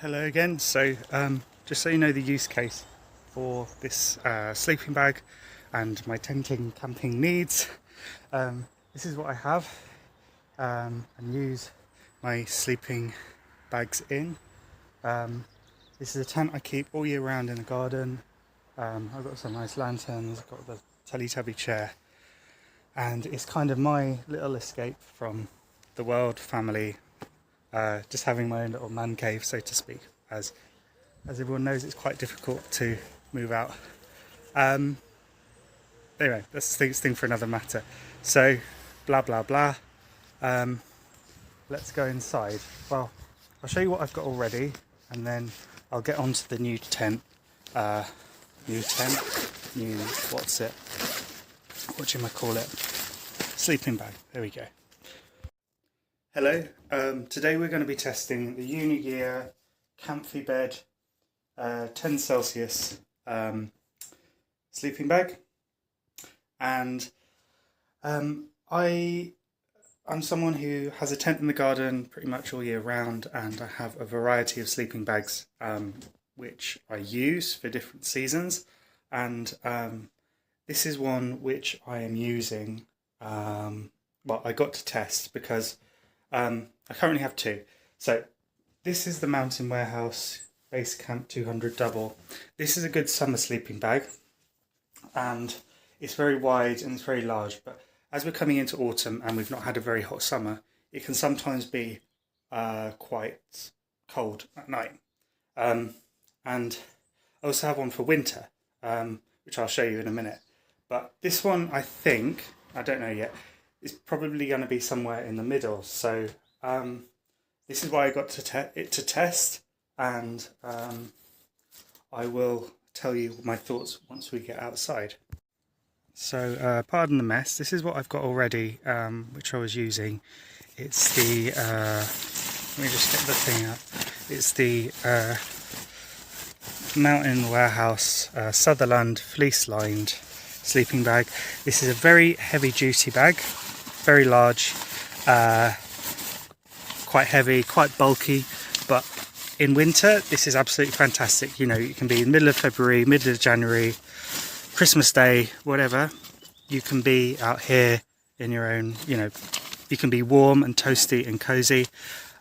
Hello again. So just so you know the use case for this sleeping bag and my tenting camping needs, this is what I have and use my sleeping bags in. This is a tent I keep all year round in the garden. I've got some nice lanterns, I've got the Teletubby chair, and it's kind of my little escape from the world, family, just having my own little man cave, so to speak. As everyone knows, it's quite difficult to move out. Anyway, that's a thing for another matter. So, blah blah blah. Let's go inside. Well, I'll show you what I've got already, and then I'll get onto the new tent. What do I call it? Sleeping bag. There we go. Hello. Today we're going to be testing the Unigear Camfy bed, 10 Celsius sleeping bag, and I'm someone who has a tent in the garden pretty much all year round, and I have a variety of sleeping bags which I use for different seasons, and this is one which I am using. Well, I got to test because I currently have two. So this is the Mountain Warehouse Base Camp 200 double. This is a good summer sleeping bag, and it's very wide and it's very large, but as we're coming into autumn and we've not had a very hot summer, it can sometimes be quite cold at night. And I also have one for winter, which I'll show you in a minute. But this one, I think, I don't know yet, is probably going to be somewhere in the middle. So this is why I got to test, and I will tell you my thoughts once we get outside. So pardon the mess, this is what I've got already, which I was using. It's the, let me just get the thing up. It's the Mountain Warehouse Sutherland fleece lined sleeping bag. This is a very heavy duty bag, very large, quite heavy, quite bulky, but in winter this is absolutely fantastic. You know, you can be in the middle of February, middle of January, Christmas Day, whatever, you can be out here in your own, you know, you can be warm and toasty and cozy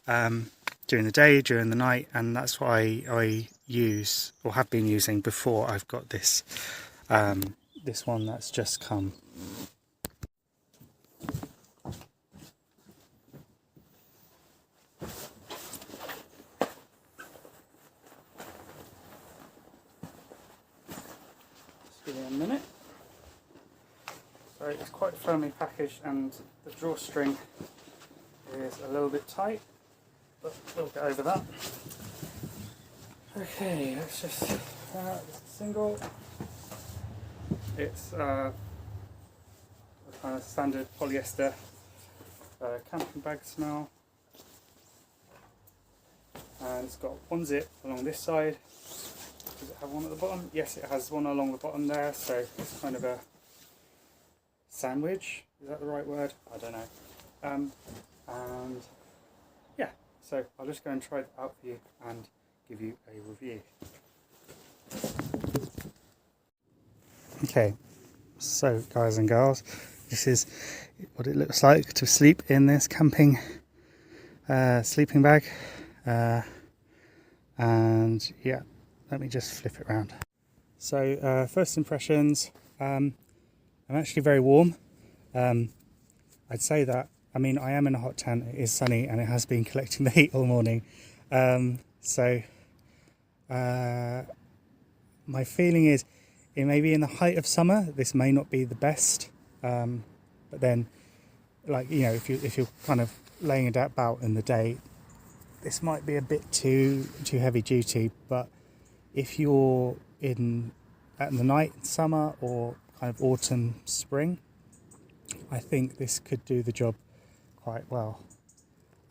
during the day, during the night, and that's what I use, or have been using, before I've got this this one that's just come. Just give it a minute. So it's quite firmly packaged, and the drawstring is a little bit tight, but we'll get over that. Okay, let's just this is single. It's a kind of standard polyester camping bag smell, and it's got one zip along this side. Does it have one at the bottom? Yes, it has one along the bottom there, so it's kind of a sandwich. Is that the right word? I don't know. And yeah, so I'll just go and try it out for you and give you a review. Okay, so guys and girls, this is what it looks like to sleep in this camping sleeping bag, and yeah, let me just flip it around. So first impressions, I'm actually very warm. I'd say that, I mean, I am in a hot tent, it is sunny, and it has been collecting the heat all morning, so my feeling is, it may be in the height of summer, this may not be the best, but then, like, you know, if you're kind of laying it about in the day, this might be a bit too heavy duty. But if you're in at the night, summer, or kind of autumn, spring, I think this could do the job quite well.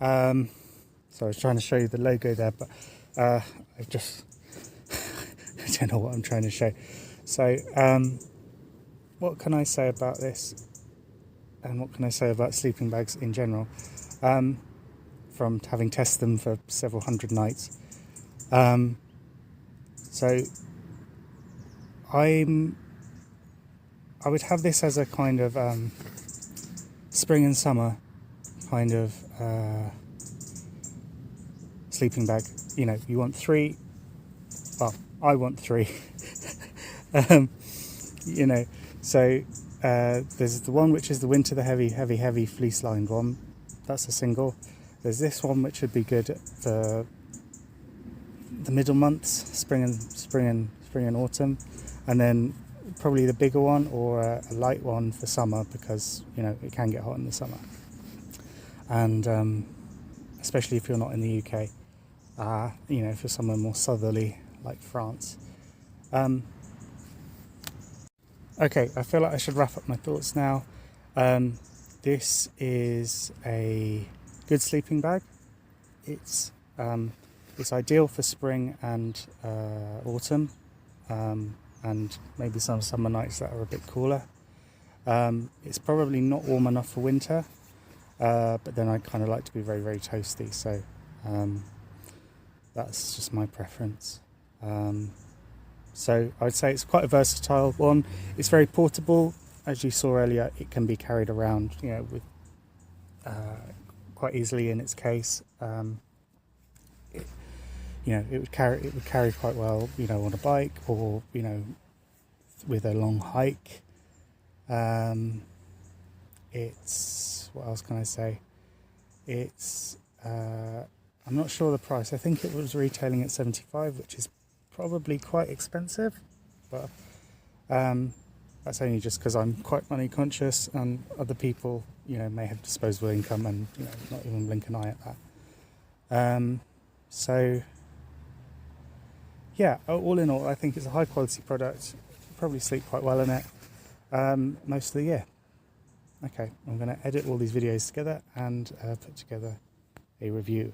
So I was trying to show you the logo there, but I've just I don't know what I'm trying to show. So what can I say about this, and what can I say about sleeping bags in general, from having tested them for several hundred nights? So I would have this as a kind of spring and summer kind of sleeping bag. You know, you want 3. Well, I want 3. You know, so there's the one which is the winter, the heavy fleece lined one. That's a single. There's this one which would be good for the middle months, spring and autumn, and then probably the bigger one or a light one for summer, because you know it can get hot in the summer, and especially if you're not in the UK. You know, if you're somewhere more southerly like France. Okay, I feel like I should wrap up my thoughts now. This is a good sleeping bag. It's ideal for spring and autumn, and maybe some summer nights that are a bit cooler. It's probably not warm enough for winter, but then I kind of like to be very, very toasty, so that's just my preference. So I'd say it's quite a versatile one. It's very portable. As you saw earlier, it can be carried around, you know, with quite easily in its case. It would carry quite well, you know, on a bike, or you know, with a long hike. It's, what else can I say? It's I'm not sure the price. I think it was retailing at 75, which is probably quite expensive, but that's only just because I'm quite money conscious, and other people, you know, may have disposable income and, you know, not even blink an eye at that. So yeah, all in all, I think it's a high quality product. You probably sleep quite well in it most of the year. Okay, I'm going to edit all these videos together and put together a review.